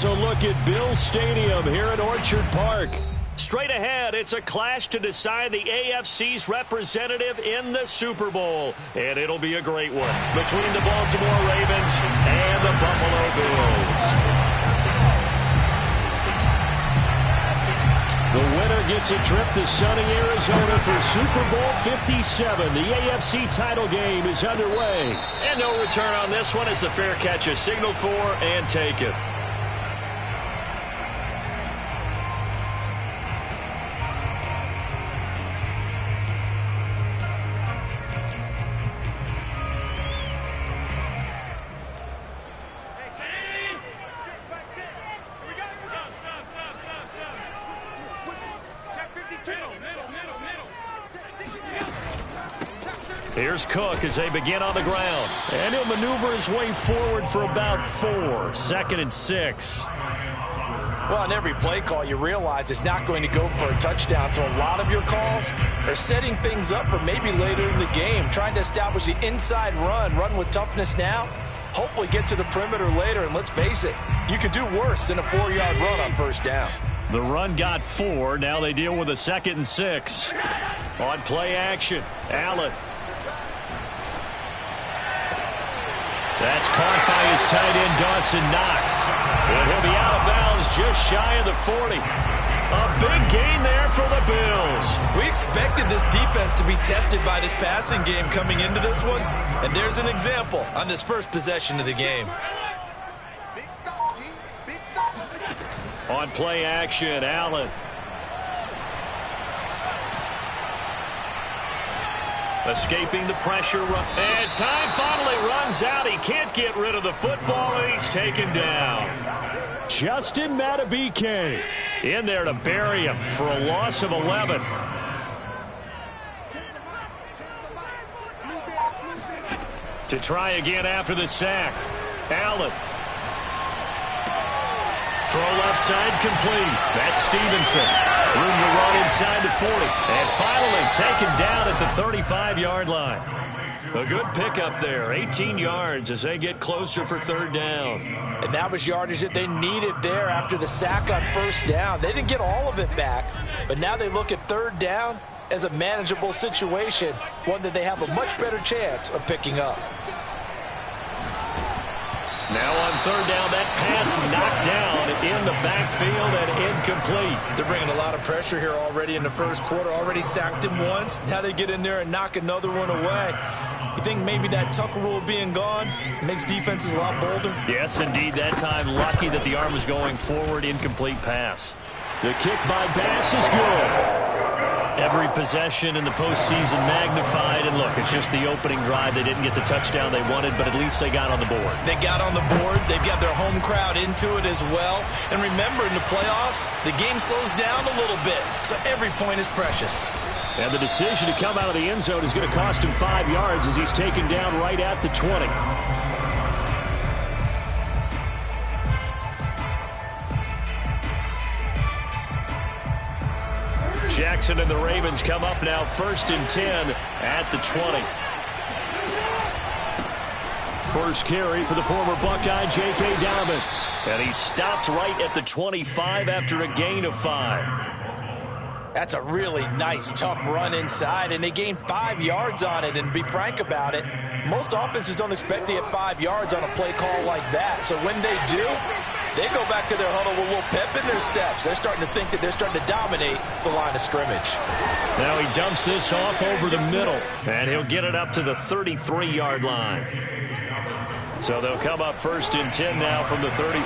here's a look at Bill Stadium here at Orchard Park. Straight ahead, it's a clash to decide the AFC's representative in the Super Bowl. And it'll be a great one between the Baltimore Ravens and the Buffalo Bills. The winner gets a trip to sunny Arizona for Super Bowl 57. The AFC title game is underway. And no return on this one as the fair catch is signaled for and taken. Here's Cook as they begin on the ground. And he'll maneuver his way forward for about 4. 2nd and 6. Well, on every play call, you realize it's not going to go for a touchdown. So a lot of your calls are setting things up for maybe later in the game, trying to establish the inside run with toughness now, hopefully get to the perimeter later. And let's face it, you could do worse than a 4-yard run on first down. The run got 4. Now they deal with a 2nd and 6. On play action, Allen. That's caught by his tight end, Dawson Knox. And he'll be out of bounds just shy of the 40. A big gain there for the Bills. We expected this defense to be tested by this passing game coming into this one. And there's an example on this first possession of the game. On play action, Allen. Escaping the pressure. And time finally runs out. He can't get rid of the football, and he's taken down. Justin Madubuike in there to bury him for a loss of 11. To try again after the sack. Allen. Throw left side complete. That's Stevenson. Room to run inside the 40. And finally taken down at the 35-yard line. A good pickup there. 18 yards as they get closer for 3rd down. And that was yardage that they needed there after the sack on first down. They didn't get all of it back, but now they look at 3rd down as a manageable situation, one that they have a much better chance of picking up. Now on 3rd down, that pass knocked down in the backfield and incomplete. They're bringing a lot of pressure here already in the first quarter. Already sacked him once. Now they get in there and knock another one away. You think maybe that Tucker rule being gone makes defenses a lot bolder? Yes, indeed. That time lucky that the arm was going forward. Incomplete pass. The kick by Bass is good. Every possession in the postseason magnified. And look, it's just the opening drive. They didn't get the touchdown they wanted, but at least they got on the board. They got on the board. They've got their home crowd into it as well. And remember, in the playoffs, the game slows down a little bit. So every point is precious. And the decision to come out of the end zone is going to cost him 5 yards as he's taken down right at the 20. Jackson and the Ravens come up now 1st and 10 at the 20. First carry for the former Buckeye, J.K. Dobbins. And he stopped right at the 25 after a gain of 5. That's a really nice, tough run inside, and they gained 5 yards on it. And to be frank about it, most offenses don't expect to get 5 yards on a play call like that. So when they do, they go back to their huddle with a little pep in their steps. They're starting to think that they're starting to dominate the line of scrimmage. Now he dumps this off over the middle, and he'll get it up to the 33-yard line. So they'll come up 1st and 10 now from the 33.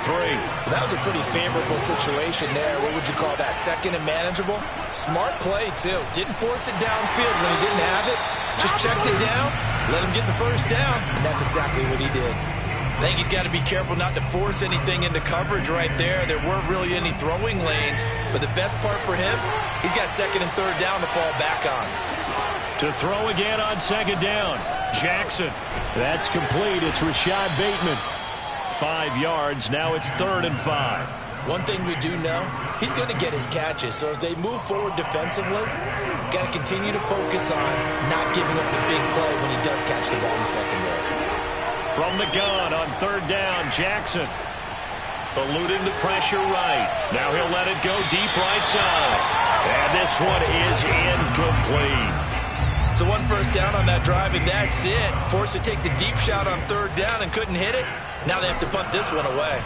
That was a pretty favorable situation there. What would you call that? 2nd and manageable? Smart play, too. Didn't force it downfield when he didn't have it. Just checked it down, let him get the first down, and that's exactly what he did. I think he's got to be careful not to force anything into coverage right there. There weren't really any throwing lanes, but the best part for him, he's got 2nd and 3rd down to fall back on. To throw again on 2nd down, Jackson. That's complete. It's Rashad Bateman. 5 yards. Now it's 3rd and 5. One thing we do know, he's going to get his catches. So as they move forward defensively, got to continue to focus on not giving up the big play when he does catch the ball in the secondary. From the gun on 3rd down, Jackson. eluding the pressure right. Now he'll let it go deep right side. And this one is incomplete. So one first down on that drive, and that's it. Forced to take the deep shot on third down and couldn't hit it. Now they have to punt this one away.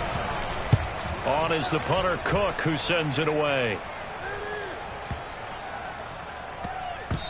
On is the punter, Cook, who sends it away.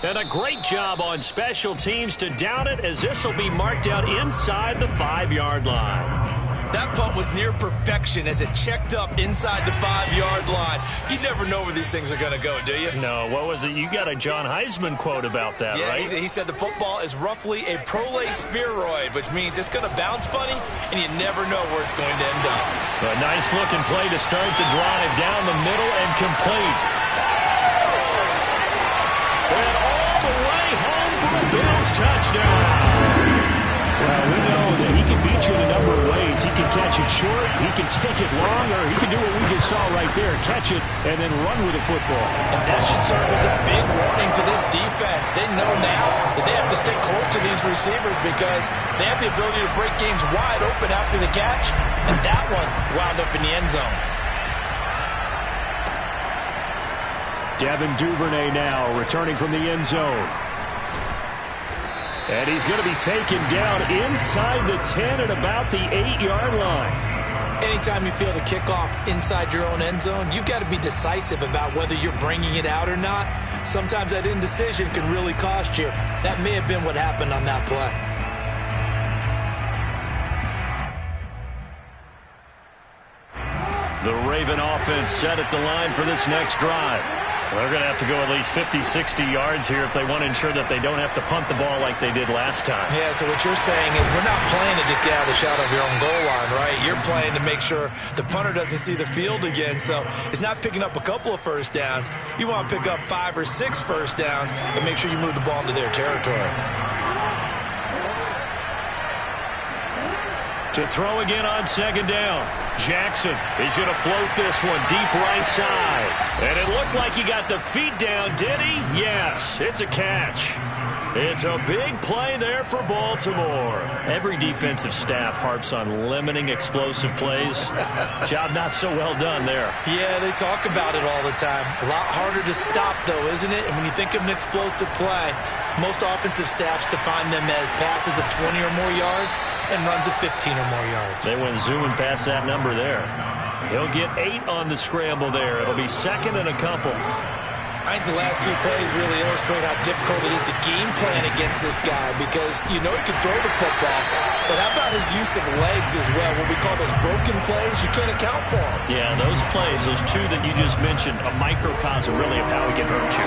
And a great job on special teams to down it, as this will be marked out inside the 5-yard line. That punt was near perfection as it checked up inside the 5-yard line. You never know where these things are going to go, do you? No, what was it? You got a John Heisman quote about that, right? Yeah, he said the football is roughly a prolate spheroid, which means it's going to bounce funny, and you never know where it's going to end up. A nice-looking play to start the drive down the middle and complete. And all the way home for a Bills touchdown. Well, we know that he can beat you in a number of ways. He can catch it short, he can take it long, or he can do what we just saw right there, catch it and then run with the football. And that should serve as a big warning to this defense. They know now that they have to stay close to these receivers because they have the ability to break games wide open after the catch, and that one wound up in the end zone. Devin Duvernay now returning from the end zone. And he's going to be taken down inside the 10 at about the 8-yard line. Anytime you feel the kickoff inside your own end zone, you've got to be decisive about whether you're bringing it out or not. Sometimes that indecision can really cost you. That may have been what happened on that play. The Raven offense set at the line for this next drive. They're going to have to go at least 50, 60 yards here if they want to ensure that they don't have to punt the ball like they did last time. Yeah, so what you're saying is we're not playing to just get out of the shot of your own goal line, right? You're playing to make sure the punter doesn't see the field again. So it's not picking up a couple of first downs. You want to pick up 5 or 6 first downs and make sure you move the ball into their territory. To throw again on second down. Jackson, he's going to float this one deep right side. And it looked like he got the feet down, did he? Yes, it's a catch. It's a big play there for Baltimore. Every defensive staff harps on limiting explosive plays. Job not so well done there. Yeah, they talk about it all the time. A lot harder to stop, though, isn't it? And when you think of an explosive play, most offensive staffs define them as passes of 20 or more yards and runs of 15 or more yards. They went zooming past that number there. He'll get 8 on the scramble there. It'll be second and a couple. I think the last 2 plays really illustrate how difficult it is to game plan against this guy because you know he can throw the football, but how about his use of legs as well? What we call those broken plays, you can't account for them. Yeah, those plays, those 2 that you just mentioned, a microcosm really of how he can hurt you.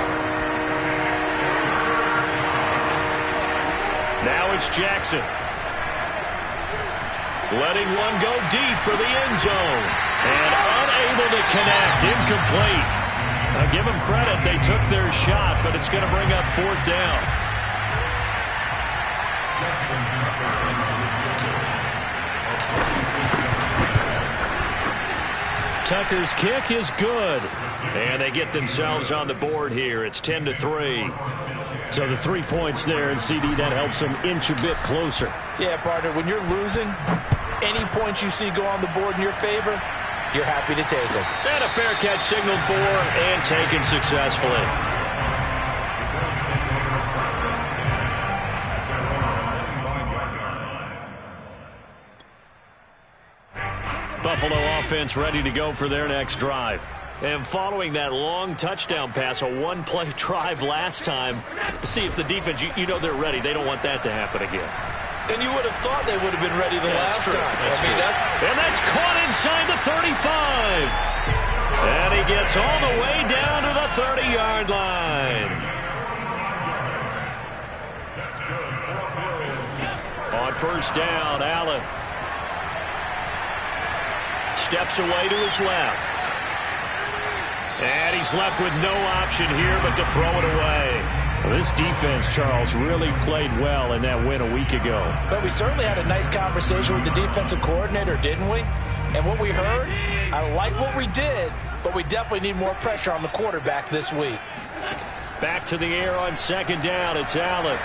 Now it's Jackson. Letting one go deep for the end zone. And unable to connect. Incomplete. Now give them credit. They took their shot, but it's going to bring up 4th down. Tucker's kick is good. And they get themselves on the board here. It's 10-3. So the 3 points there, and CD, that helps them inch a bit closer. Yeah, partner, when you're losing, any points you see go on the board in your favor, you're happy to take them. And a fair catch signaled for and taken successfully. Buffalo offense ready to go for their next drive. And following that long touchdown pass, a 1-play drive last time, see if the defense, you know they're ready. They don't want that to happen again. And you would have thought they would have been ready the last time. And that's caught inside the 35. And he gets all the way down to the 30-yard line. On first down, Allen steps away to his left. And he's left with no option here but to throw it away. Well, this defense, Charles, really played well in that win a week ago. But we certainly had a nice conversation with the defensive coordinator, didn't we? And what we heard, I like what we did, but we definitely need more pressure on the quarterback this week. Back to the air on second down. It's Allen.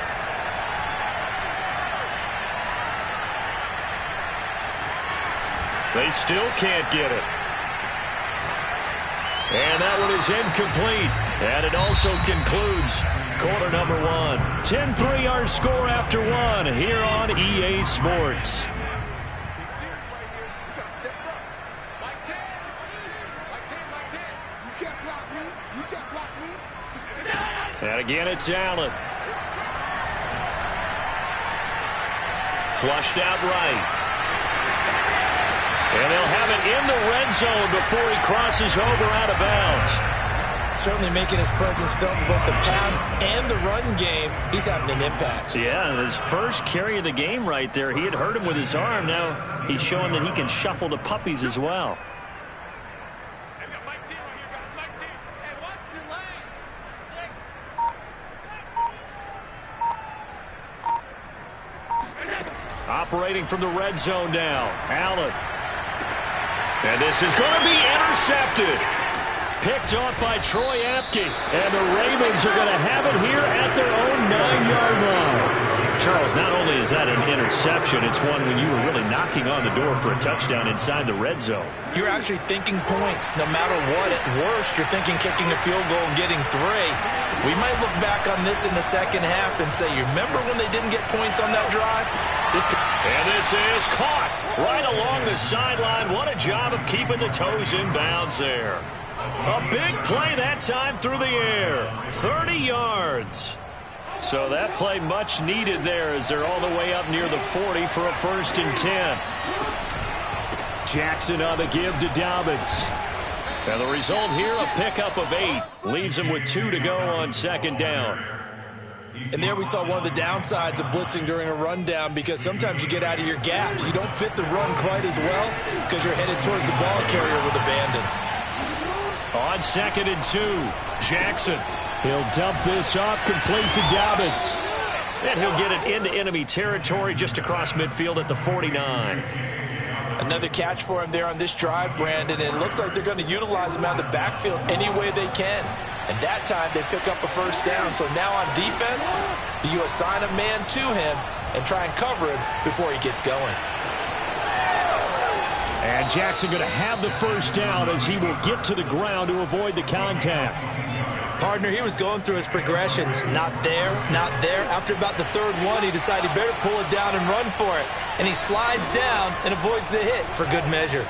They still can't get it. And that one is incomplete. And it also concludes quarter number one. 10-3 our score after one here on EA Sports. And again, it's Allen. Flushed out right. And they'll have it in the red zone before he crosses over out of bounds. Certainly making his presence felt in both the pass and the run game. He's having an impact. Yeah, his first carry of the game right there. He had hurt him with his arm. Now he's showing that he can shuffle the puppies as well. Operating from the red zone now. Allen. And this is going to be intercepted. Picked off by Troy Apke. And the Ravens are going to have it here at their own 9-yard line. Charles, not only is that an interception, it's one when you were really knocking on the door for a touchdown inside the red zone. You're actually thinking points. No matter what, at worst, you're thinking kicking a field goal and getting 3. We might look back on this in the second half and say, you remember when they didn't get points on that drive? And this is caught right along the sideline. What a job of keeping the toes in bounds there. A big play that time through the air. 30 yards. So that play much needed there as they're all the way up near the 40 for a 1st and 10. Jackson on the give to Dobbins. And the result here, a pickup of 8. Leaves him with 2 to go on 2nd down. And there we saw one of the downsides of blitzing during a rundown, because sometimes you get out of your gaps. You don't fit the run quite as well because you're headed towards the ball carrier with abandon. On 2nd and 2, Jackson. He'll dump this off complete to Dobbins. And he'll get it into enemy territory just across midfield at the 49. Another catch for him there on this drive, Brandon. And it looks like they're going to utilize him out of the backfield any way they can. And that time they pick up a 1st down. So now on defense, do you assign a man to him and try and cover him before he gets going? And Jackson going to have the 1st down as he will get to the ground to avoid the contact. Partner, he was going through his progressions. Not there, not there. After about the 3rd one, he decided he better pull it down and run for it. And he slides down and avoids the hit for good measure.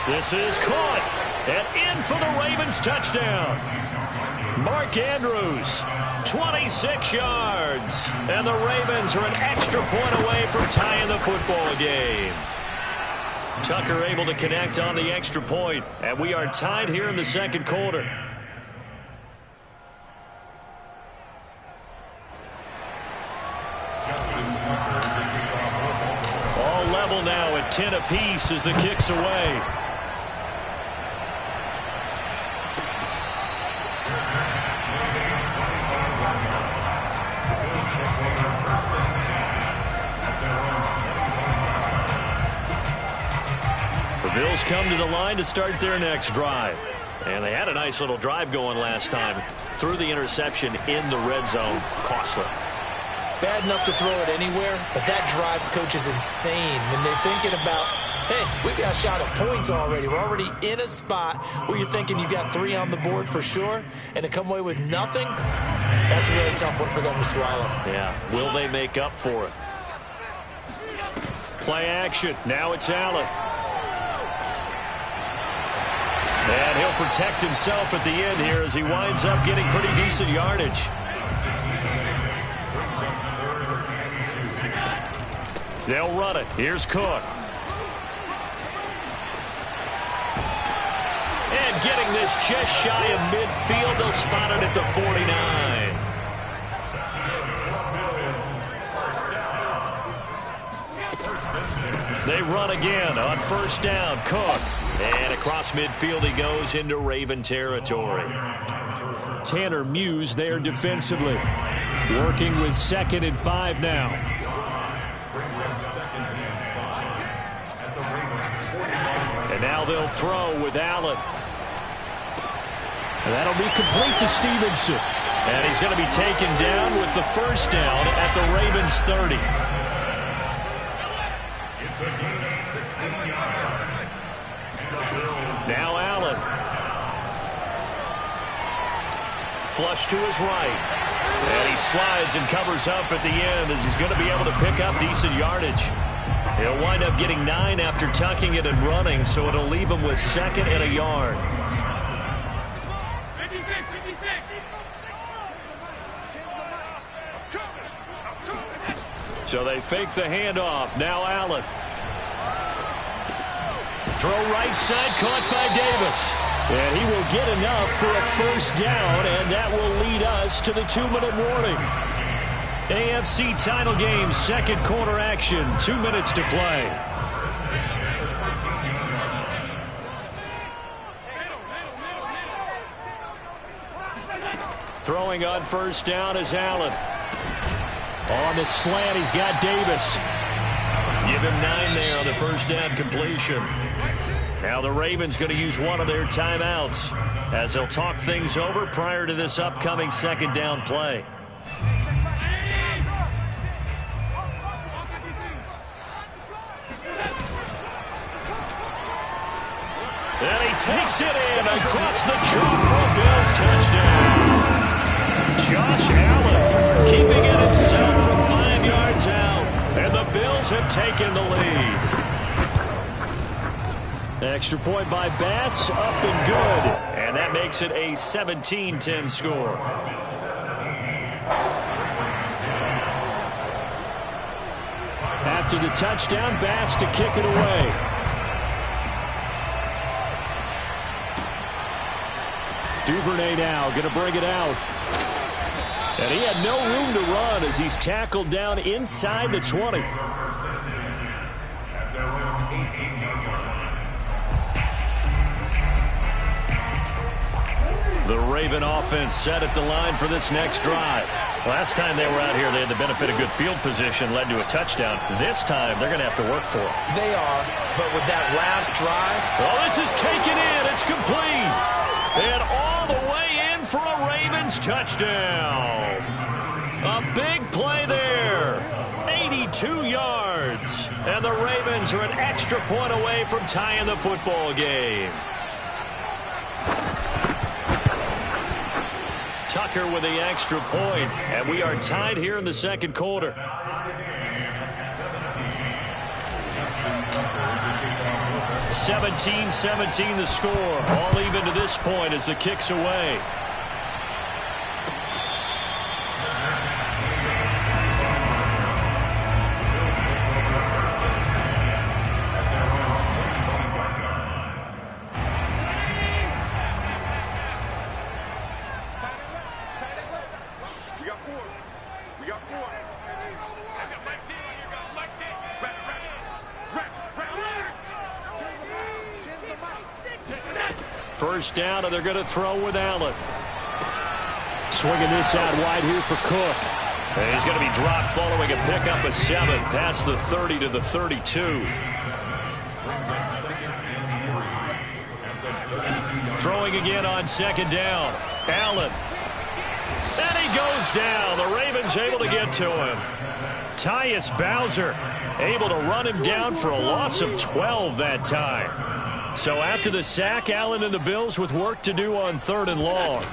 This is caught. And in for the Ravens touchdown. Mark Andrews, 26 yards. And the Ravens are an extra point away from tying the football game. Tucker able to connect on the extra point, and we are tied here in the 2nd quarter. All level now at 10 apiece as the kick's away. Bills come to the line to start their next drive. And they had a nice little drive going last time. Threw the interception in the red zone. Costly. Bad enough to throw it anywhere, but that drives coaches insane when they're thinking about, hey, we got a shot at points already. We're already in a spot where you're thinking you got 3 on the board for sure, and to come away with nothing, that's a really tough one for them to swallow. Yeah, will they make up for it? Play action. Now it's Allen. And he'll protect himself at the end here as he winds up getting pretty decent yardage. They'll run it. Here's Cook. And getting this just shy of midfield, they'll spot it at the 49. They run again on 1st down. Cook. And across midfield he goes into Raven territory. Tanner Muse there defensively. Working with 2nd and 5 now. And now they'll throw with Allen. And that'll be complete to Stevenson. And he's going to be taken down with the 1st down at the Ravens 30. Now Allen. Flush to his right. And he slides and covers up at the end as he's going to be able to pick up decent yardage. He'll wind up getting 9 after tucking it and running, so it'll leave him with 2nd and a yard. So they fake the handoff. Now Allen. Throw right side, caught by Davis. And he will get enough for a first down, and that will lead us to the 2-minute warning. AFC title game, 2nd quarter action, 2 minutes to play. Throwing on first down is Allen. On the slant, he's got Davis. Give him 9 there on the first down completion. Now the Ravens going to use one of their timeouts as they'll talk things over prior to this upcoming 2nd down play. And he takes it in across the chalk for a Bills touchdown. Josh Allen keeping it himself from 5 yards out, and the Bills have taken the lead. Extra point by Bass, up and good, and that makes it a 17-10 score. After the touchdown, Bass to kick it away. Duvernay now going to bring it out. And he had no room to run as he's tackled down inside the 20. The Raven offense set at the line for this next drive. Last time they were out here, they had the benefit of good field position, led to a touchdown. This time, they're going to have to work for it. They are, but with that last drive. Oh, this is taken in. It's complete. And all the way in for a Ravens touchdown. A big play there. 82 yards. And the Ravens are an extra point away from tying the football game. Tucker with the extra point, and we are tied here in the 2nd quarter. 17-17 the score. All even to this point as the kick's away. First down, and they're going to throw with Allen. Swinging this out wide here for Cook. And he's going to be dropped following a pickup of 7 past the 30 to the 32. Throwing again on 2nd down. Allen. And he goes down. The Ravens able to get to him. Tyus Bowser able to run him down for a loss of 12 that time. So after the sack, Allen and the Bills with work to do on 3rd and long.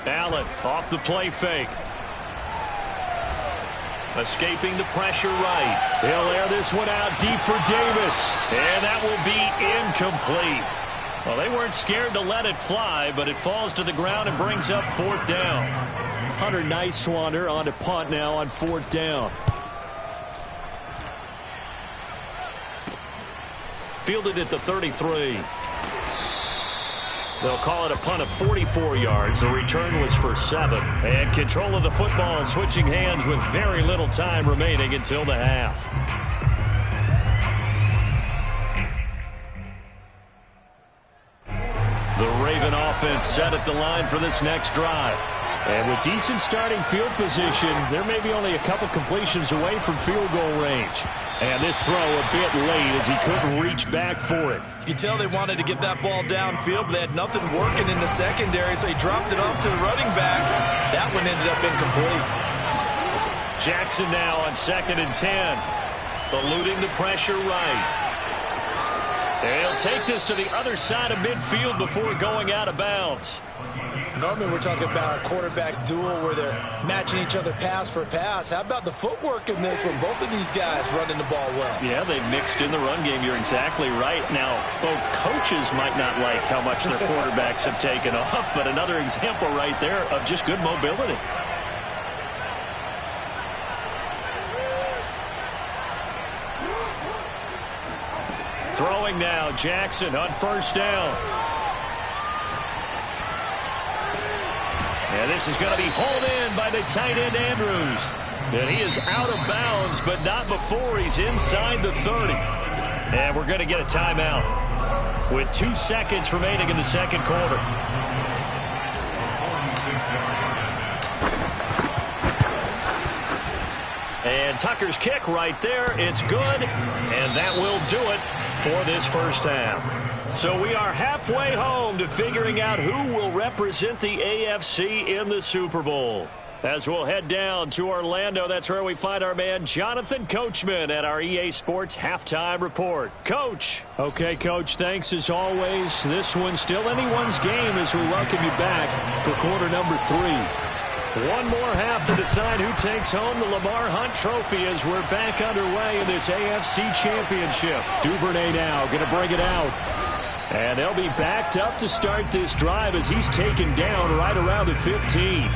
Allen off the play fake. Escaping the pressure right. He'll air this one out deep for Davis. And that will be incomplete. Well, they weren't scared to let it fly, but it falls to the ground and brings up 4th down. Hunter Nicewander on to punt now on 4th down. Fielded at the 33. They'll call it a punt of 44 yards. The return was for 7. And control of the football switching hands with very little time remaining until the half. The Raven offense set at the line for this next drive. And with decent starting field position, there may be only a couple completions away from field goal range. And this throw a bit late as he couldn't reach back for it. You could tell they wanted to get that ball downfield, but they had nothing working in the secondary, so he dropped it off to the running back. That one ended up incomplete. Jackson now on 2nd and 10. Eluding the pressure right. And he'll take this to the other side of midfield before going out of bounds. Normally we're talking about a quarterback duel where they're matching each other pass for pass. How about the footwork in this one? Both of these guys running the ball well. Yeah, they mixed in the run game. You're exactly right. Now, both coaches might not like how much their quarterbacks have taken off, but another example right there of just good mobility. Throwing now, Jackson on first down. And this is going to be hauled in by the tight end, Andrews. And he is out of bounds, but not before he's inside the 30. And we're going to get a timeout with 2 seconds remaining in the second quarter. And Tucker's kick right there. It's good, and that will do it for this first half. So we are halfway home to figuring out who will represent the AFC in the Super Bowl. As we'll head down to Orlando, that's where we find our man Jonathan Coachman at our EA Sports Halftime Report. Coach. Okay, Coach, thanks as always. This one's still anyone's game as we welcome you back for quarter number 3. One more half to decide who takes home the Lamar Hunt Trophy as we're back underway in this AFC Championship. Duvernay now going to bring it out. And they'll be backed up to start this drive as he's taken down right around the 15.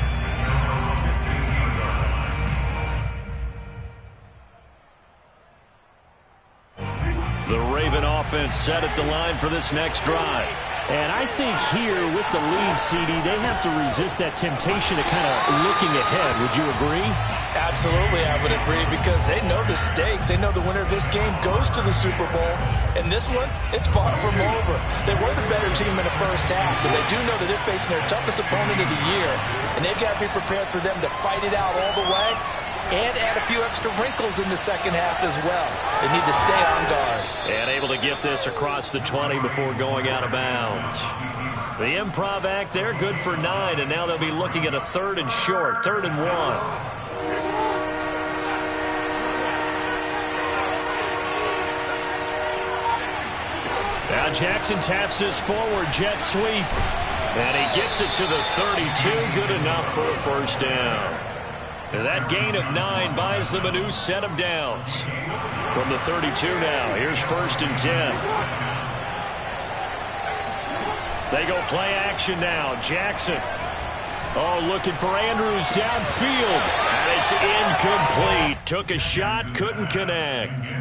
The Raven offense set at the line for this next drive. And I think here with the lead, CD, they have to resist that temptation of kind of looking ahead. Would you agree? Absolutely, I would agree, because they know the stakes. They know the winner of this game goes to the Super Bowl. And this one, it's far from over. They were the better team in the first half, but they do know that they're facing their toughest opponent of the year. And they've got to be prepared for them to fight it out all the way and add a few extra wrinkles in the second half as well. They need to stay on guard. And able to get this across the 20 before going out of bounds. The improv act there, good for 9, and now they'll be looking at a 3rd and short, 3rd and 1. Now Jackson taps this forward jet sweep. And he gets it to the 32. Good enough for a first down. And that gain of 9 buys them a new set of downs. From the 32 now, here's 1st and 10. They go play action now. Jackson. Oh, looking for Andrews downfield. And it's incomplete. Took a shot, couldn't connect.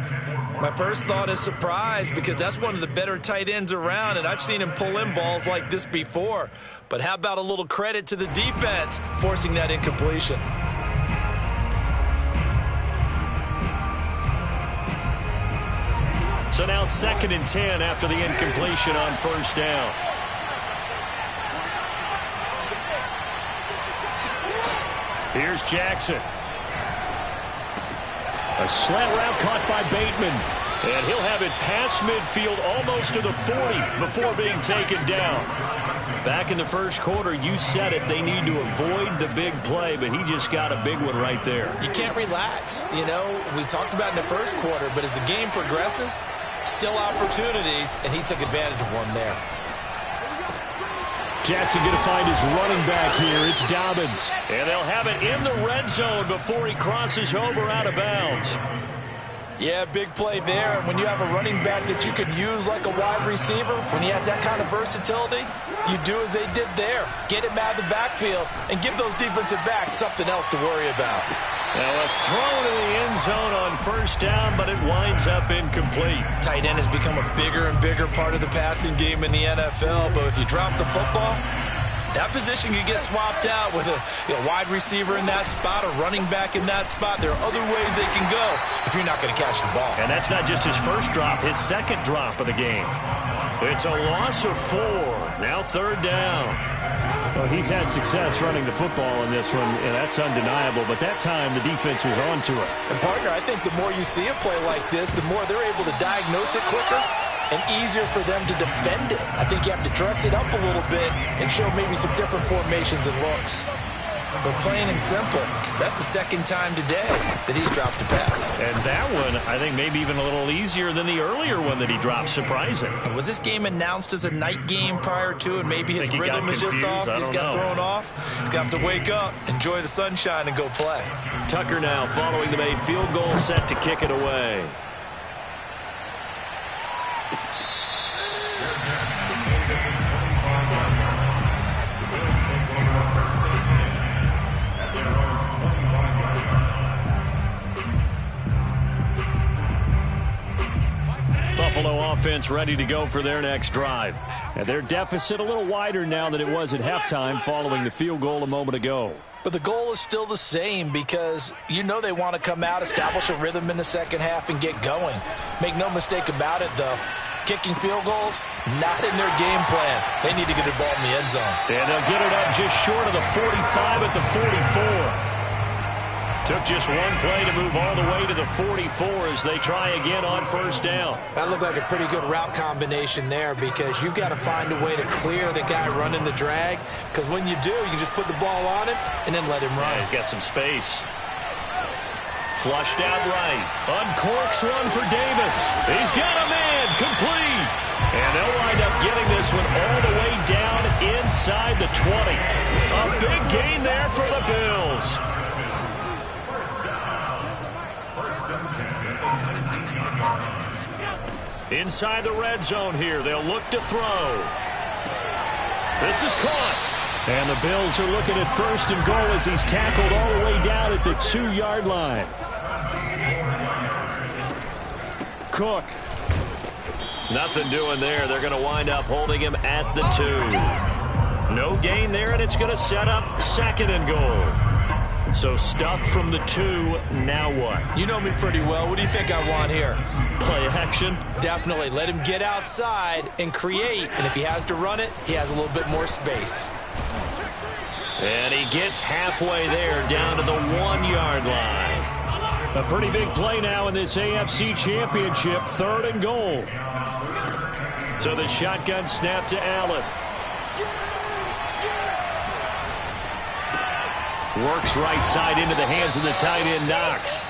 My first thought is surprise, because that's one of the better tight ends around, and I've seen him pull in balls like this before. But how about a little credit to the defense forcing that incompletion? So now 2nd and 10 after the incompletion on first down. Here's Jackson. A slant route caught by Bateman. And he'll have it past midfield almost to the 40 before being taken down. Back in the first quarter, you said it, they need to avoid the big play, but he just got a big one right there. You can't relax. You know, we talked about in the first quarter, but as the game progresses, still opportunities, and he took advantage of one there. Jackson going to find his running back here. It's Dobbins. And they'll have it in the red zone before he crosses over out of bounds. Yeah, big play there. And when you have a running back that you can use like a wide receiver, when he has that kind of versatility, you do as they did there. Get him out of the backfield and give those defensive backs something else to worry about. Now a throw to the end zone on first down, but it winds up incomplete. Tight end has become a bigger and bigger part of the passing game in the NFL, but if you drop the football, that position can get swapped out with a wide receiver in that spot, a running back in that spot. There are other ways they can go if you're not going to catch the ball. And that's not just his first drop, his second drop of the game. It's a loss of 4. Now 3rd down. Well, he's had success running the football in this one, and that's undeniable. But that time, the defense was on to it. And, partner, I think the more you see a play like this, the more they're able to diagnose it quicker and easier for them to defend it. I think you have to dress it up a little bit and show maybe some different formations and looks. But plain and simple, that's the second time today that he's dropped a pass. And that one, I think, maybe even a little easier than the earlier one that he dropped. Surprising. Was this game announced as a night game prior to, and maybe his rhythm is just off? He's got thrown off. He's got to wake up, enjoy the sunshine, and go play. Tucker now following the made field goal, set to kick it away. Buffalo offense ready to go for their next drive. And their deficit a little wider now than it was at halftime following the field goal a moment ago. But the goal is still the same because you know they want to come out, establish a rhythm in the second half, and get going. Make no mistake about it, though. Kicking field goals, not in their game plan. They need to get the ball in the end zone. And they'll get it up just short of the 45 at the 44. Took just one play to move all the way to the 44 as they try again on first down. That looked like a pretty good route combination there because you've got to find a way to clear the guy running the drag, because when you do, you just put the ball on him and then let him run. Yeah, he's got some space. Flushed out right. Uncorks one for Davis. He's got a man. Complete. And they'll wind up getting this one all the way down inside the 20. A big gain there for the Bills. Inside the red zone here. They'll look to throw. This is caught. And the Bills are looking at first and goal as he's tackled all the way down at the 2-yard line. Cook. Nothing doing there. They're going to wind up holding him at the 2. No gain there, and it's going to set up second and goal. So stuffed from the 2, now what? You know me pretty well. What do you think I want here? Play action? Definitely. Let him get outside and create. And if he has to run it, he has a little bit more space. And he gets halfway there, down to the 1-yard line. A pretty big play now in this AFC Championship, third and goal. So the shotgun snap to Allen. Works right side into the hands of the tight end, Knox.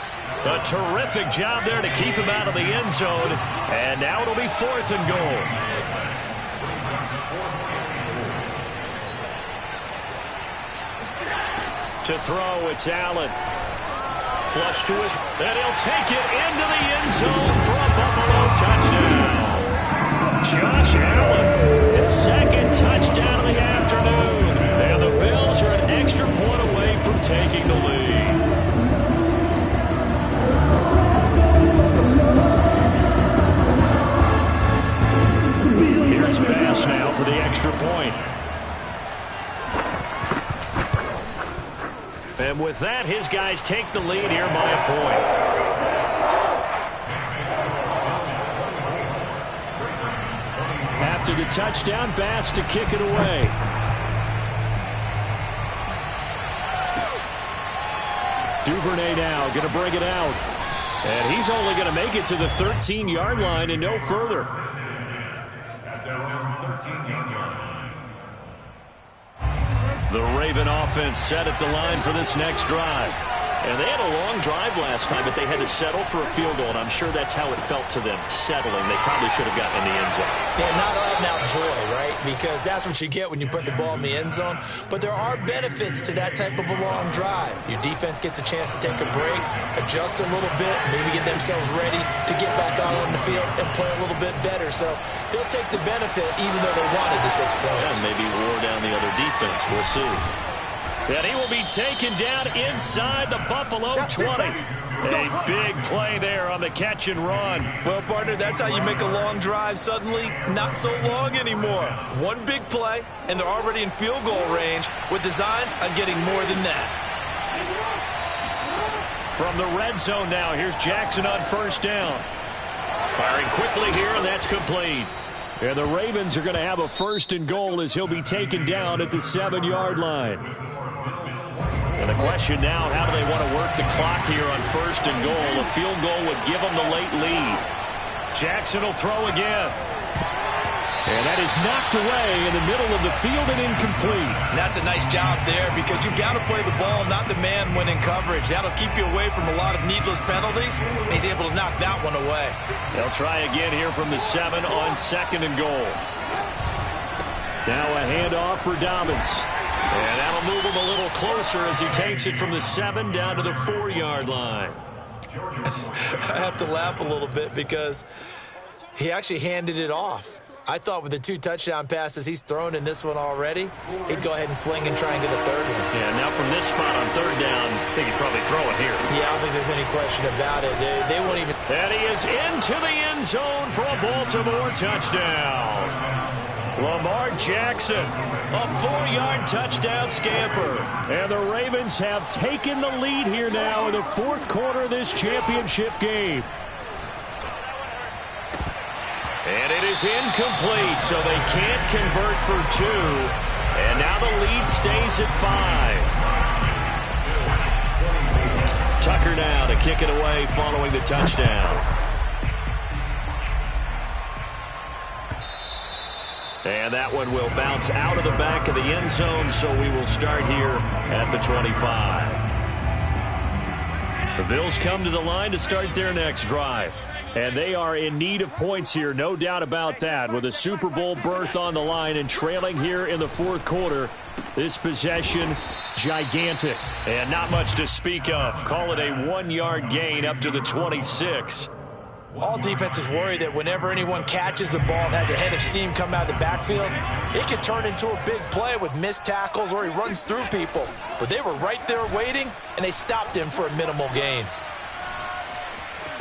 A terrific job there to keep him out of the end zone. And now it'll be fourth and goal. To throw, it's Allen. Flush to his, and he'll take it into the end zone for a Buffalo touchdown. Josh Allen, his second touchdown of the afternoon. And the Bills are an extra point away from taking the lead. Here's Bass now for the extra point. And with that, his guys take the lead here by a point. After the touchdown, Bass to kick it away. Duvernay now going to bring it out. And he's only going to make it to the 13-yard line and no further. The Raven offense set at the line for this next drive. And they had a long drive last time, but they had to settle for a field goal, and I'm sure that's how it felt to them, settling. They probably should have gotten in the end zone. Yeah, not out now joy, right? Because that's what you get when you put the ball in the end zone. But there are benefits to that type of a long drive. Your defense gets a chance to take a break, adjust a little bit, maybe get themselves ready to get back out on the field and play a little bit better. So they'll take the benefit even though they wanted the 6 points. And maybe wore down the other defense. We'll see. And he will be taken down inside the Buffalo 20. A big play there on the catch and run. Well, partner, that's how you make a long drive suddenly not so long anymore. One big play, and they're already in field goal range with designs on getting more than that. From the red zone now, here's Jackson on first down. Firing quickly here, and that's complete. And the Ravens are going to have a first and goal as he'll be taken down at the 7-yard line. And the question now, how do they want to work the clock here on first and goal? A field goal would give them the late lead. Jackson will throw again. And that is knocked away in the middle of the field and incomplete. And that's a nice job there because you've got to play the ball, not the man when in coverage. That'll keep you away from a lot of needless penalties. And he's able to knock that one away. They'll try again here from the 7 on 2nd and goal. Now a handoff for Dobbins. And that'll move him a little closer as he takes it from the 7 down to the 4-yard line. I have to laugh a little bit because he actually handed it off. I thought with the 2 touchdown passes he's thrown in this one already, he'd go ahead and fling and try and get a 3rd one. Yeah, now from this spot on 3rd down, I think he'd probably throw it here. Yeah, I don't think there's any question about it. They won't even... And he is into the end zone for a Baltimore touchdown. Lamar Jackson, a 4-yard touchdown scamper. And the Ravens have taken the lead here now in the 4th quarter of this championship game. And it is incomplete, so they can't convert for 2. And now the lead stays at 5. Tucker now to kick it away following the touchdown. And that one will bounce out of the back of the end zone, so we will start here at the 25. The Bills come to the line to start their next drive. And they are in need of points here, no doubt about that. With a Super Bowl berth on the line and trailing here in the 4th quarter, this possession, gigantic. And not much to speak of. Call it a 1-yard gain up to the 26. All defenses worry that whenever anyone catches the ball and has a head of steam come out of the backfield, it could turn into a big play with missed tackles or he runs through people. But they were right there waiting, and they stopped him for a minimal gain.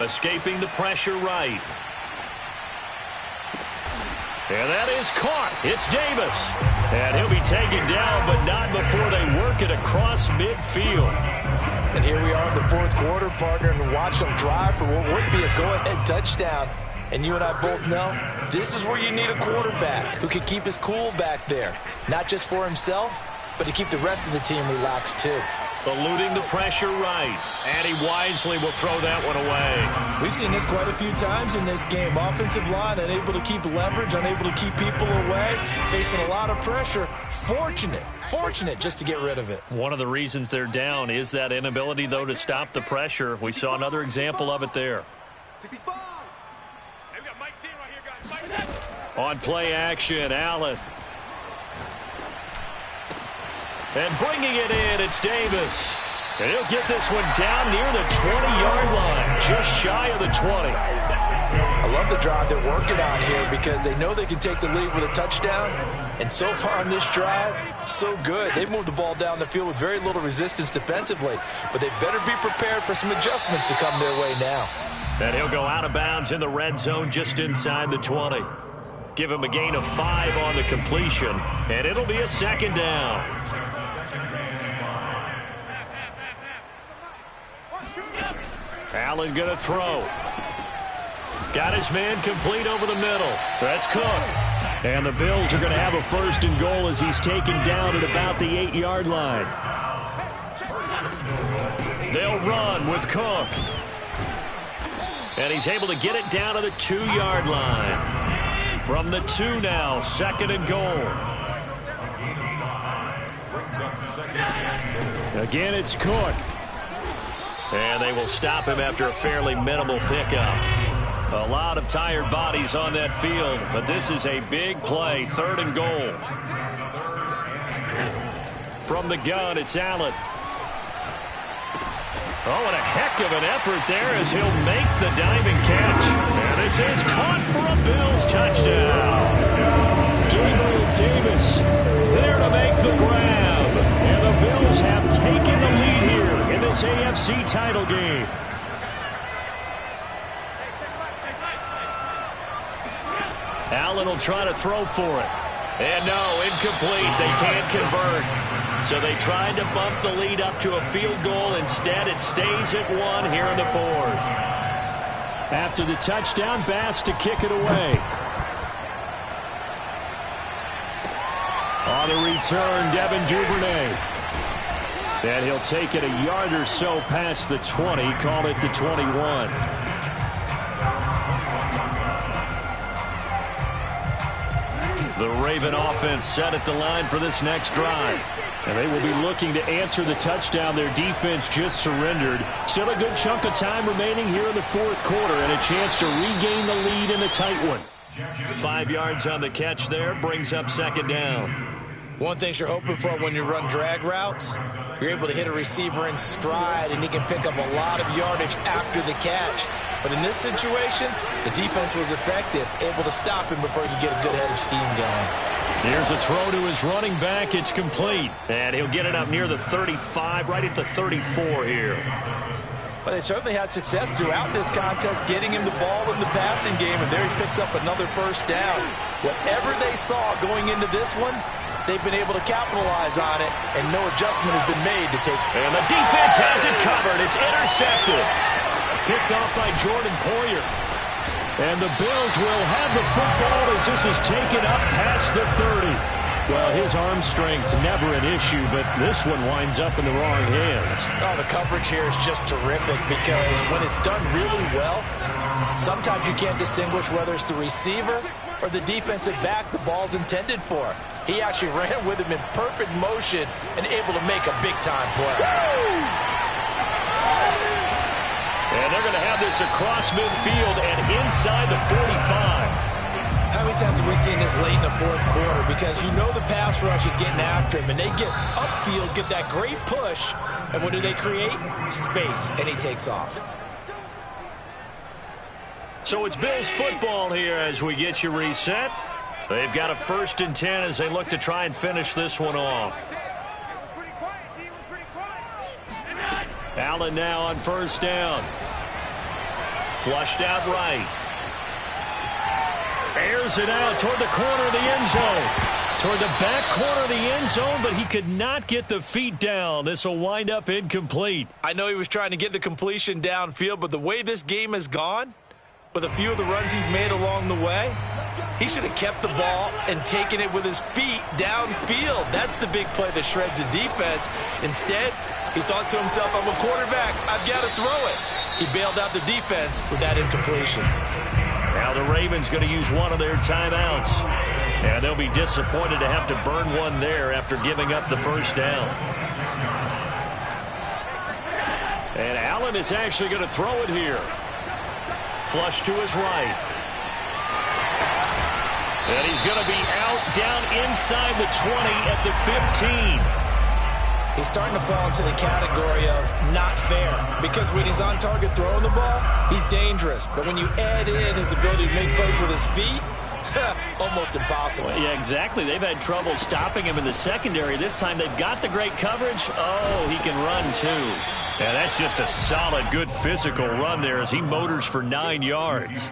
Escaping the pressure right. And that is caught. It's Davis. And he'll be taken down, but not before they work it across midfield. And here we are in the 4th quarter, partner, and watch them drive for what would be a go-ahead touchdown. And you and I both know this is where you need a quarterback who can keep his cool back there. Not just for himself, but to keep the rest of the team relaxed too. Eluding the pressure right. And he wisely will throw that one away. We've seen this quite a few times in this game. Offensive line unable to keep leverage, unable to keep people away, facing a lot of pressure. Fortunate just to get rid of it. One of the reasons they're down is that inability, though, to stop the pressure. We saw another example of it there. On play action, Allen. And bringing it in, it's Davis. And he'll get this one down near the 20-yard line, just shy of the 20. I love the drive they're working on here because they know they can take the lead with a touchdown. And so far on this drive, so good. They've moved the ball down the field with very little resistance defensively. But they better be prepared for some adjustments to come their way now. And he'll go out of bounds in the red zone just inside the 20. Give him a gain of 5 on the completion. And it'll be a 2nd down. Allen going to throw. Got his man complete over the middle. That's Cook. And the Bills are going to have a 1st and goal as he's taken down at about the 8-yard line. They'll run with Cook. And he's able to get it down to the 2-yard line. From the 2 now, 2nd and goal. Again, it's Cook. And they will stop him after a fairly minimal pickup. A lot of tired bodies on that field, but this is a big play, 3rd and goal. From the gun, it's Allen. Oh, and a heck of an effort there as he'll make the diving catch. And this is caught for a Bills touchdown. Gabriel Davis there to make the grab. And the Bills have taken the lead here in this AFC title game. Allen will try to throw for it. And no, incomplete. They can't convert. So they tried to bump the lead up to a field goal. Instead, it stays at 1 here in the 4th. After the touchdown, Bass to kick it away. On the return, Devin Duvernay. And he'll take it a yard or so past the 20, call it the 21. The Raven offense set at the line for this next drive. And they will be looking to answer the touchdown their defense just surrendered. Still a good chunk of time remaining here in the fourth quarter and a chance to regain the lead in a tight one. 5 yards on the catch there, brings up second down. One thing you're hoping for when you run drag routes, you're able to hit a receiver in stride, and he can pick up a lot of yardage after the catch. But in this situation, the defense was effective, able to stop him before he could get a good head of steam going. Here's a throw to his running back. It's complete. And he'll get it up near the 35, right at the 34 here. But they certainly had success throughout this contest, getting him the ball in the passing game, and there he picks up another first down. Whatever they saw going into this one, they've been able to capitalize on it, and no adjustment has been made to take. And the defense has it covered. It's intercepted. Picked off by Jordan Poyer. And the Bills will have the football as this is taken up past the 30. Well, his arm strength never an issue, but this one winds up in the wrong hands. Oh, the coverage here is just terrific because when it's done really well, sometimes you can't distinguish whether it's the receiver or the defensive back the ball's intended for. He actually ran with him in perfect motion and able to make a big-time play. And they're going to have this across midfield and inside the 45. How many times have we seen this late in the fourth quarter? Because you know the pass rush is getting after him, and they get upfield, get that great push, and what do they create? Space, and he takes off. So it's Bills football here as we get you reset. They've got a 1st and 10 as they look to try and finish this one off. Allen now on 1st down. Flushed out right. Airs it out toward the corner of the end zone. Toward the back corner of the end zone, but he could not get the feet down. This will wind up incomplete. I know he was trying to get the completion downfield, but the way this game has gone, with a few of the runs he's made along the way, he should have kept the ball and taken it with his feet downfield. That's the big play that shreds the defense. Instead, he thought to himself, I'm a quarterback, I've got to throw it. He bailed out the defense with that incompletion. Now the Ravens going to use one of their timeouts. And they'll be disappointed to have to burn one there after giving up the first down. And Allen is actually going to throw it here. Flush to his right. And he's going to be out down inside the 20 at the 15. He's starting to fall into the category of not fair, because when he's on target throwing the ball, he's dangerous. But when you add in his ability to make plays with his feet, almost impossible. Yeah, exactly. They've had trouble stopping him in the secondary. This time they've got the great coverage. Oh, he can run too. Yeah, that's just a solid, good physical run there as he motors for 9 yards.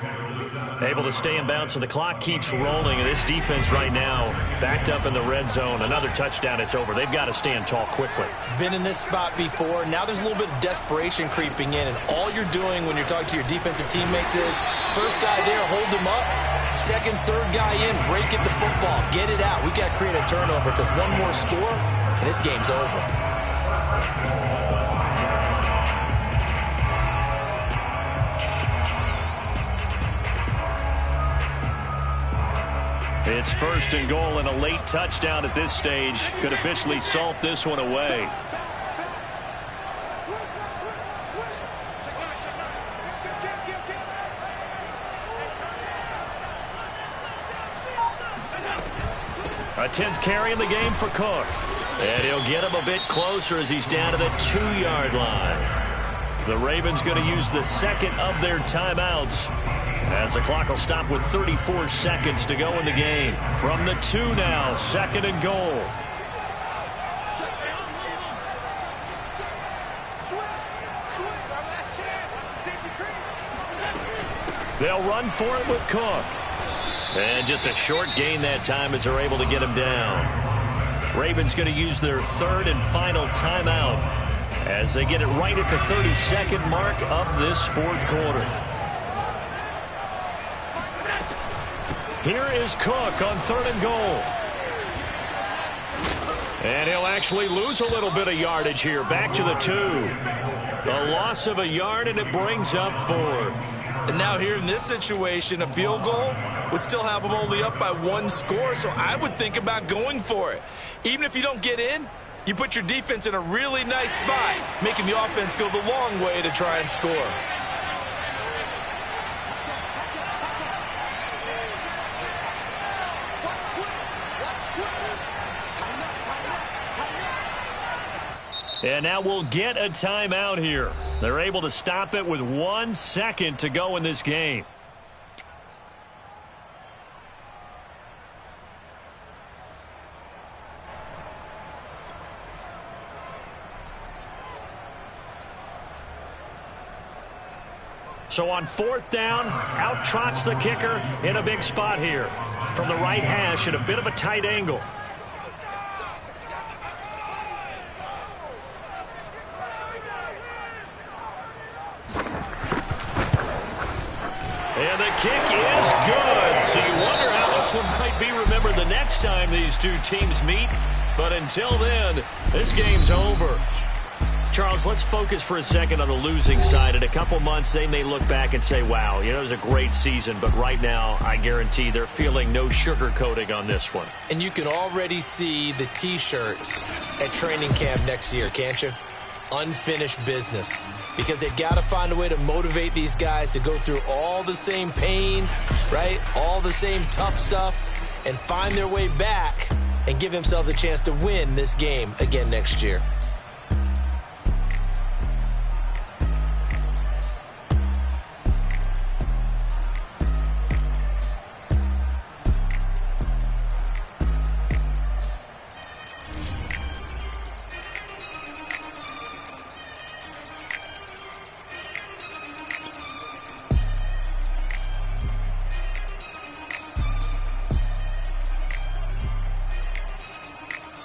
Able to stay in bounds, so the clock keeps rolling. And this defense right now backed up in the red zone. Another touchdown, it's over. They've got to stand tall quickly. Been in this spot before. Now there's a little bit of desperation creeping in. And all you're doing when you're talking to your defensive teammates is, first guy there, hold him up. Second, third guy in, break at the football. Get it out. We've got to create a turnover because one more score, and this game's over. It's 1st and goal and a late touchdown at this stage. Could officially salt this one away. A 10th carry in the game for Cook. And he'll get him a bit closer as he's down to the 2-yard line. The Ravens going to use the second of their timeouts, as the clock will stop with 34 seconds to go in the game. From the 2 now, 2nd and goal. They'll run for it with Cook. And just a short gain that time as they're able to get him down. Ravens going to use their 3rd and final timeout as they get it right at the 32nd mark of this 4th quarter. Here is Cook on 3rd and goal. And he'll actually lose a little bit of yardage here. Back to the 2. A loss of a yard, and it brings up 4th. And now here in this situation, a field goal would still have them only up by 1 score, so I would think about going for it. Even if you don't get in, you put your defense in a really nice spot, making the offense go the long way to try and score. And now we'll get a timeout here. They're able to stop it with 1 second to go in this game. So on 4th down, out trots the kicker in a big spot here. From the right hash at a bit of a tight angle. And the kick is good. So you wonder how this one might be remembered the next time these two teams meet. But until then, this game's over. Charles, let's focus for a second on the losing side. In a couple months, they may look back and say, wow, it was a great season. But right now, I guarantee they're feeling no sugarcoating on this one. And you can already see the T-shirts at training camp next year, can't you? Unfinished business. Because they've got to find a way to motivate these guys to go through all the same pain, right? All the same tough stuff, and find their way back and give themselves a chance to win this game again next year.